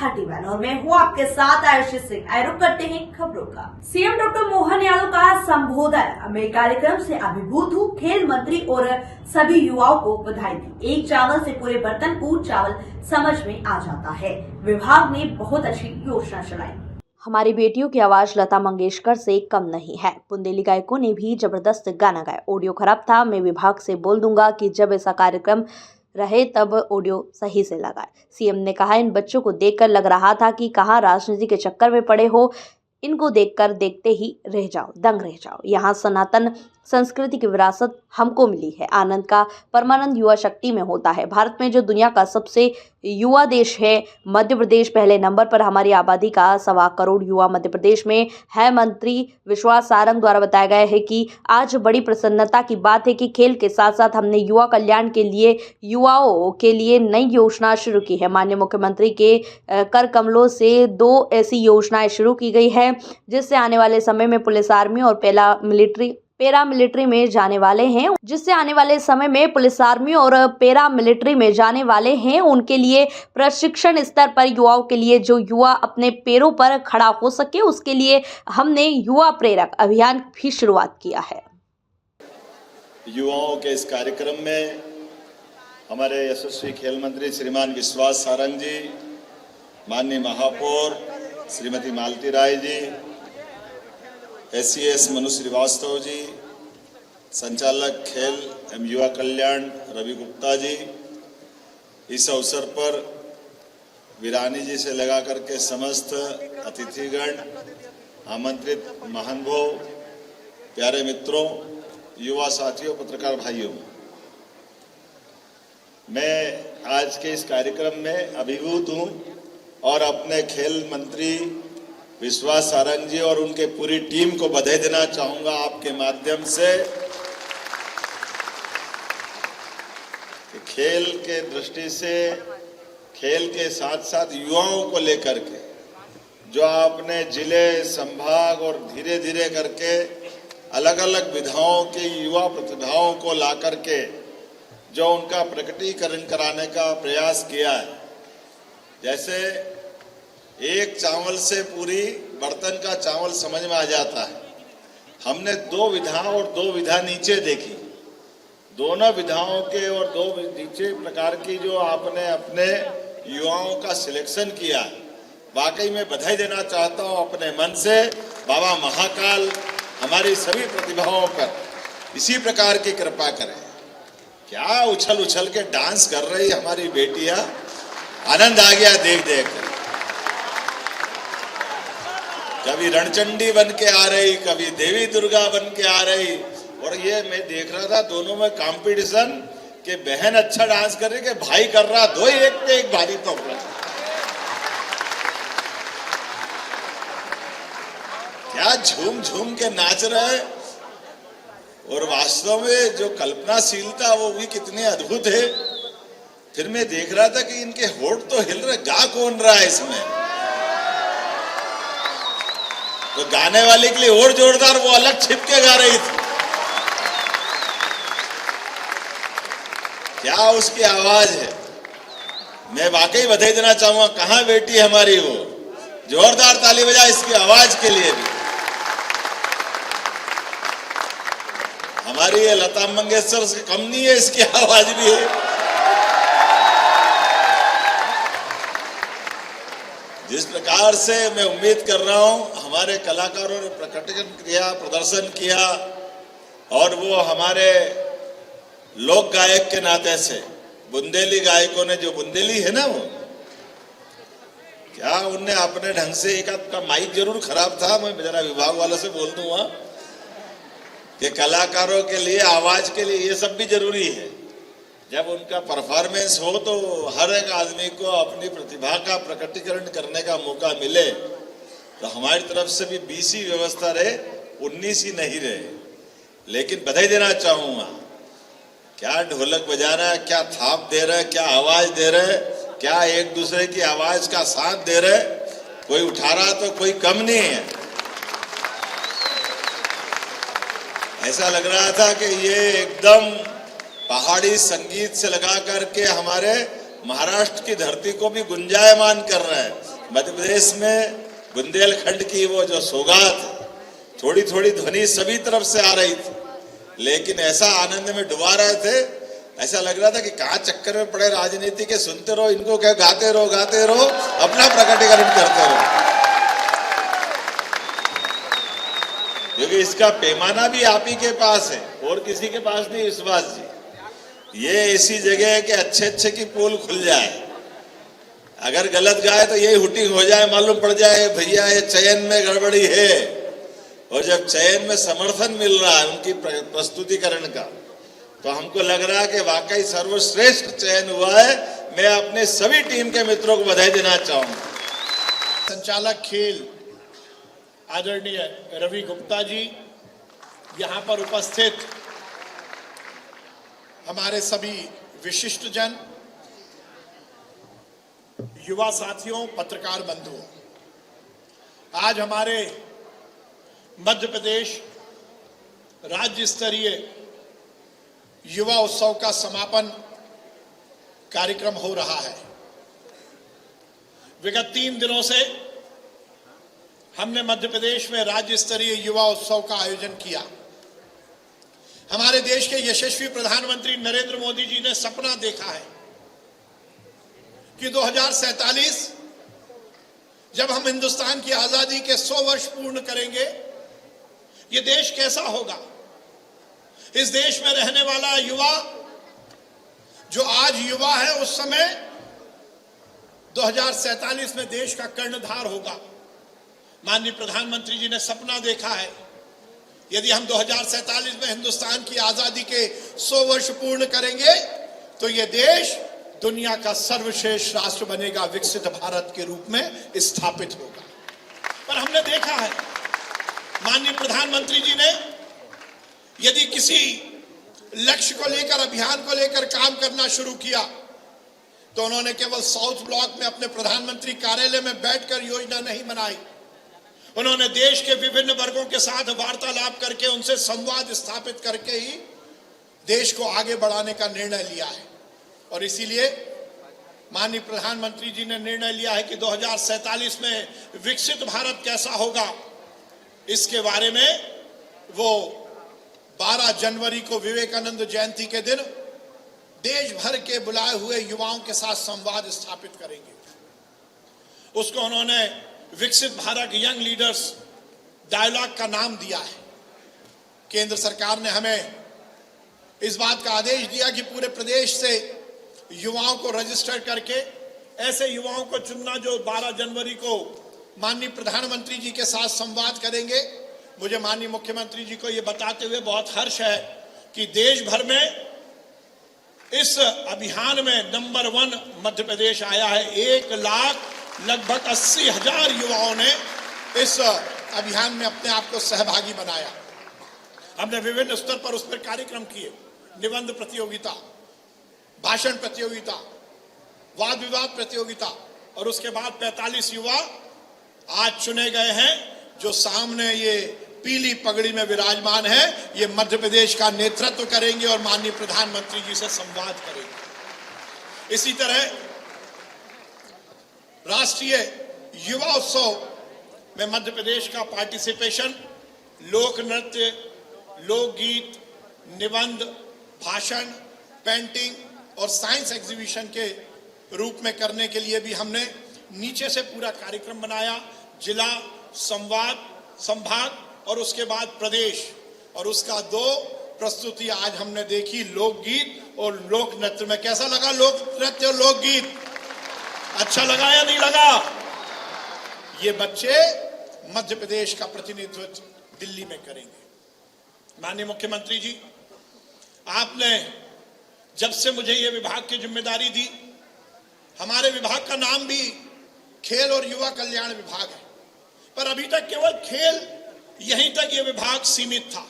31 और मैं हूँ आपके साथ आयुषी सिंह। आए रुक करते हैं खबरों का। सीएम डॉक्टर मोहन यादव का संबोधन। मैं कार्यक्रम से अभिभूत हूँ। खेल मंत्री और सभी युवाओं को बधाई दी। एक चावल से पूरे बर्तन को चावल समझ में आ जाता है। विभाग ने बहुत अच्छी योजना चलाई। हमारी बेटियों की आवाज लता मंगेशकर से कम नहीं है। बुंदेली गायकों ने भी जबरदस्त गाना गाया। ऑडियो खराब था। मैं विभाग से बोल दूंगा कि जब ऐसा कार्यक्रम रहे तब ऑडियो सही से लगाए। सीएम ने कहा, इन बच्चों को देखकर लग रहा था कि कहाँ राजनीति के चक्कर में पड़े हो। इनको देखकर देखते ही रह जाओ, दंग रह जाओ। यहाँ सनातन संस्कृति की विरासत हमको मिली है। आनंद का परमानंद युवा शक्ति में होता है। भारत में जो दुनिया का सबसे युवा देश है, मध्य प्रदेश पहले नंबर पर। हमारी आबादी का 1.25 करोड़ युवा मध्य प्रदेश में है। मंत्री विश्वास सारंग द्वारा बताया गया है कि आज बड़ी प्रसन्नता की बात है कि खेल के साथ साथ हमने युवा कल्याण के लिए, युवाओं के लिए नई योजना शुरू की है। माननीय मुख्यमंत्री के कर कमलों से 2 ऐसी योजनाएं शुरू की गई है, जिससे आने वाले समय में पुलिस, आर्मी और पैरा मिलिट्री में जाने वाले हैं, उनके लिए प्रशिक्षण स्तर पर युवाओं के लिए, जो युवा अपने पैरों पर खड़ा हो सके, उसके लिए हमने युवा प्रेरक अभियान भी शुरुआत किया है। युवाओं के इस कार्यक्रम में हमारे यशस्वी खेल मंत्री श्रीमान विश्वास सारंग जी, माननीय महापौर श्रीमती मालती राय जी, SCS मनु श्रीवास्तव जी, संचालक खेल एवं युवा कल्याण रवि गुप्ता जी, इस अवसर पर वीरानी जी से लगा करके समस्त अतिथिगण, आमंत्रित महानुभाव, प्यारे मित्रों, युवा साथियों, पत्रकार भाइयों, मैं आज के इस कार्यक्रम में अभिभूत हूँ और अपने खेल मंत्री विश्वास सारंग जी और उनके पूरी टीम को बधाई देना चाहूंगा आपके माध्यम से। खेल के दृष्टि से, खेल के साथ साथ युवाओं को लेकर के जो आपने जिले, संभाग और धीरे धीरे करके अलग अलग विधाओं की युवा प्रतिभाओं को ला करके जो उनका प्रकटीकरण कराने का प्रयास किया है। जैसे एक चावल से पूरी बर्तन का चावल समझ में आ जाता है। हमने 2 विधा और 2 विधा नीचे देखी। दोनों विधाओं के और 2 नीचे प्रकार की जो आपने अपने युवाओं का सिलेक्शन किया, वाकई में बधाई देना चाहता हूं अपने मन से। बाबा महाकाल हमारी सभी प्रतिभाओं पर इसी प्रकार की कृपा करें। क्या उछल उछल के डांस कर रही हमारी बेटियां, आनंद आ गया देख देख कर। कभी रणचंडी बन के आ रही, कभी देवी दुर्गा बन के आ रही। और ये मैं देख रहा था दोनों में कंपटीशन कि बहन अच्छा डांस कर रही, कि भाई कर रहा, दो ही एक पे एक भारी तो क्या झूम झूम के नाच रहे। और वास्तव में जो कल्पनाशीलता वो भी कितनी अद्भुत है। फिर मैं देख रहा था कि इनके होठ तो हिल रहे, गा कौन रहा है इसमें? तो गाने वाले के लिए और जोरदार, वो अलग छिप के गा रही थी। क्या उसकी आवाज है। मैं वाकई बधाई देना चाहूंगा। कहां बेटी हमारी वो, जोरदार ताली बजा इसकी आवाज के लिए भी। हमारी ये लता मंगेशकर से कम नहीं है, इसकी आवाज भी है। जिस प्रकार से मैं उम्मीद कर रहा हूं हमारे कलाकारों ने प्रकटीकरण किया, प्रदर्शन किया, और वो हमारे लोक गायक के नाते से बुंदेली गायकों ने, जो बुंदेली है ना, वो क्या उनने अपने ढंग से, एक आपका माइक जरूर खराब था, मैं जरा विभाग वालों से बोल दूंगा कि कलाकारों के लिए, आवाज के लिए ये सब भी जरूरी है। जब उनका परफॉर्मेंस हो तो हर एक आदमी को अपनी प्रतिभा का प्रकटीकरण करने का मौका मिले। तो हमारी तरफ से भी 20 ही व्यवस्था रहे, 19 ही नहीं रहे। लेकिन बधाई देना चाहूंगा, क्या ढोलक बजा रहा है, क्या थाप दे रहे, क्या आवाज दे रहे, क्या एक दूसरे की आवाज का साथ दे रहे। कोई उठा रहा तो कोई कम नहीं है। ऐसा लग रहा था कि ये एकदम पहाड़ी संगीत से लगा करके हमारे महाराष्ट्र की धरती को भी गुंजायमान कर रहा है। मध्य प्रदेश में बुंदेलखंड की वो जो सौगात, थोड़ी थोड़ी ध्वनि सभी तरफ से आ रही थी, लेकिन ऐसा आनंद में डुबा रहे थे, ऐसा लग रहा था कि कहाँ चक्कर में पड़े राजनीति के, सुनते रहो इनको, क्या गाते रहो, अपना प्रकटीकरण करते रहो। क्योंकि इसका पैमाना भी आप ही के पास है और किसी के पास नहीं। विश्वास जी, ये ऐसी जगह है कि अच्छे की पोल खुल जाए, अगर गलत गाए तो यही हुटिंग हो जाए, मालूम पड़ जाए भैया ये चयन में गड़बड़ी है। और जब चयन में समर्थन मिल रहा है उनकी प्रस्तुतिकरण का, तो हमको लग रहा है कि वाकई सर्वश्रेष्ठ चयन हुआ है। मैं अपने सभी टीम के मित्रों को बधाई देना चाहूंगा। संचालक खेल आदरणीय रवि गुप्ता जी, यहाँ पर उपस्थित हमारे सभी विशिष्ट जन, युवा साथियों, पत्रकार बंधुओं, आज हमारे मध्य प्रदेश राज्य स्तरीय युवा उत्सव का समापन कार्यक्रम हो रहा है। विगत 3 दिनों से हमने मध्य प्रदेश में राज्य स्तरीय युवा उत्सव का आयोजन किया। हमारे देश के यशस्वी प्रधानमंत्री नरेंद्र मोदी जी ने सपना देखा है कि 2047 जब हम हिंदुस्तान की आजादी के 100 वर्ष पूर्ण करेंगे, ये देश कैसा होगा। इस देश में रहने वाला युवा, जो आज युवा है, उस समय 2047 में देश का कर्णधार होगा। माननीय प्रधानमंत्री जी ने सपना देखा है, यदि हम 2047 में हिंदुस्तान की आजादी के 100 वर्ष पूर्ण करेंगे तो ये देश दुनिया का सर्वश्रेष्ठ राष्ट्र बनेगा, विकसित भारत के रूप में स्थापित होगा। पर हमने देखा है माननीय प्रधानमंत्री जी ने यदि किसी लक्ष्य को लेकर, अभियान को लेकर काम करना शुरू किया तो उन्होंने केवल साउथ ब्लॉक में अपने प्रधानमंत्री कार्यालय में बैठकर योजना नहीं बनाई, उन्होंने देश के विभिन्न वर्गों के साथ वार्तालाप करके, उनसे संवाद स्थापित करके ही देश को आगे बढ़ाने का निर्णय लिया है। और इसीलिए माननीय प्रधानमंत्री जी ने निर्णय लिया है कि 2047 में विकसित भारत कैसा होगा, इसके बारे में वो 12 जनवरी को विवेकानंद जयंती के दिन देश भर के बुलाए हुए युवाओं के साथ संवाद स्थापित करेंगे। उसको उन्होंने विकसित भारत यंग लीडर्स डायलॉग का नाम दिया है। केंद्र सरकार ने हमें इस बात का आदेश दिया कि पूरे प्रदेश से युवाओं को रजिस्टर करके ऐसे युवाओं को चुनना जो 12 जनवरी को माननीय प्रधानमंत्री जी के साथ संवाद करेंगे। मुझे माननीय मुख्यमंत्री जी को यह बताते हुए बहुत हर्ष है कि देश भर में इस अभियान में नंबर 1 मध्य प्रदेश आया है। 1,80,000 युवाओं ने इस अभियान में अपने आप को सहभागी बनाया। हमने विभिन्न स्तर पर उस पर कार्यक्रम किए, निबंध प्रतियोगिता, भाषण प्रतियोगिता, वाद विवाद प्रतियोगिता, और उसके बाद 45 युवा आज चुने गए हैं जो सामने ये पीली पगड़ी में विराजमान है। ये मध्य प्रदेश का नेतृत्व करेंगे और माननीय प्रधानमंत्री जी से संवाद करेंगे। इसी तरह राष्ट्रीय युवा उत्सव में मध्य प्रदेश का पार्टिसिपेशन लोक नृत्य, लोकगीत, निबंध, भाषण, पेंटिंग और साइंस एग्जीबिशन के रूप में करने के लिए भी हमने नीचे से पूरा कार्यक्रम बनाया। जिला, संवाद, संभाग और उसके बाद प्रदेश, और उसका 2 प्रस्तुति आज हमने देखी, लोकगीत और लोक नृत्य में। कैसा लगा लोक नृत्य और लोकगीत? अच्छा लगा या नहीं लगा? ये बच्चे मध्य प्रदेश का प्रतिनिधित्व दिल्ली में करेंगे। माननीय मुख्यमंत्री जी, आपने जब से मुझे ये विभाग की जिम्मेदारी दी, हमारे विभाग का नाम भी खेल और युवा कल्याण विभाग है, पर अभी तक केवल खेल यहीं तक ये विभाग सीमित था।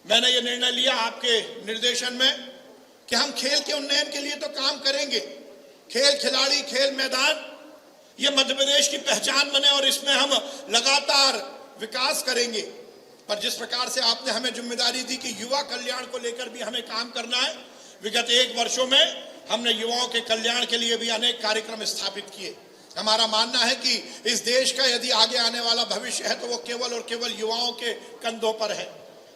मैंने ये निर्णय लिया आपके निर्देशन में कि हम खेल के उन्नयन के लिए तो काम करेंगे। खेल खिलाड़ी, खेल मैदान, ये मध्य प्रदेश की पहचान बने और इसमें हम लगातार विकास करेंगे। पर जिस प्रकार से आपने हमें जिम्मेदारी दी कि युवा कल्याण को लेकर भी हमें काम करना है, विगत 1 वर्षों में हमने युवाओं के कल्याण के लिए भी अनेक कार्यक्रम स्थापित किए। हमारा मानना है कि इस देश का यदि आगे आने वाला भविष्य है तो वो केवल और केवल युवाओं के कंधों पर है।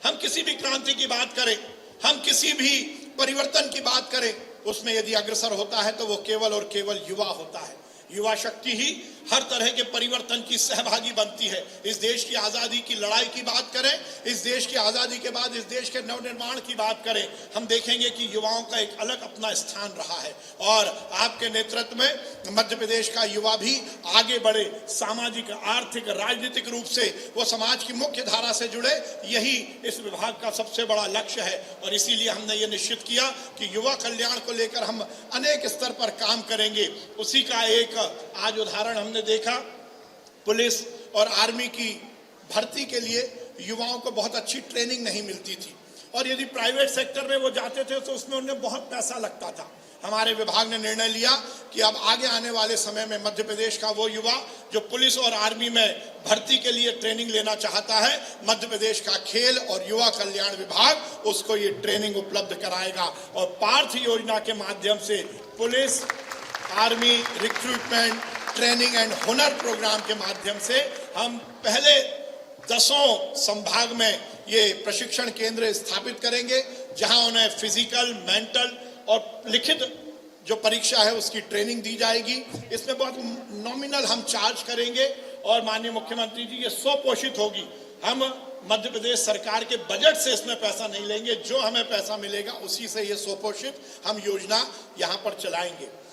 हम किसी भी क्रांति की बात करें, हम किसी भी परिवर्तन की बात करें, उसमें यदि अग्रसर होता है तो वो केवल और केवल युवा होता है। युवा शक्ति ही हर तरह के परिवर्तन की सहभागी बनती है। इस देश की आजादी की लड़ाई की बात करें, इस देश की आजादी के बाद इस देश के नवनिर्माण की बात करें, हम देखेंगे कि युवाओं का एक अलग अपना स्थान रहा है। और आपके नेतृत्व में मध्य प्रदेश का युवा भी आगे बढ़े, सामाजिक, आर्थिक, राजनीतिक रूप से वो समाज की मुख्य धारा से जुड़े, यही इस विभाग का सबसे बड़ा लक्ष्य है। और इसीलिए हमने ये निश्चित किया कि युवा कल्याण को लेकर हम अनेक स्तर पर काम करेंगे। उसी का एक आज उदाहरण हमने देखा, पुलिस और आर्मी की भर्ती के लिए युवाओं को बहुत अच्छी ट्रेनिंग नहीं मिलती थी और यदि प्राइवेट सेक्टर में वो जाते थे तो उसमें उन्हें बहुत पैसा लगता था। हमारे विभाग ने निर्णय लिया कि अब आगे आने वाले समय में मध्य प्रदेश का वो युवा जो पुलिस और आर्मी में भर्ती के लिए ट्रेनिंग लेना चाहता है, मध्य प्रदेश का खेल और युवा कल्याण विभाग उसको ये ट्रेनिंग उपलब्ध कराएगा। और पार्थ योजना के माध्यम से police, army recruitment, training and हुनर प्रोग्राम के माध्यम से हम पहले 10 संभाग में ये प्रशिक्षण केंद्र स्थापित करेंगे, जहां उन्हें फिजिकल, मेंटल और लिखित जो परीक्षा है उसकी ट्रेनिंग दी जाएगी। इसमें बहुत नॉमिनल हम चार्ज करेंगे और माननीय मुख्यमंत्री जी ये स्वपोषित होगी। हम मध्य प्रदेश सरकार के बजट से इसमें पैसा नहीं लेंगे, जो हमें पैसा मिलेगा उसी से ये स्वपोषित हम योजना यहाँ पर चलाएंगे।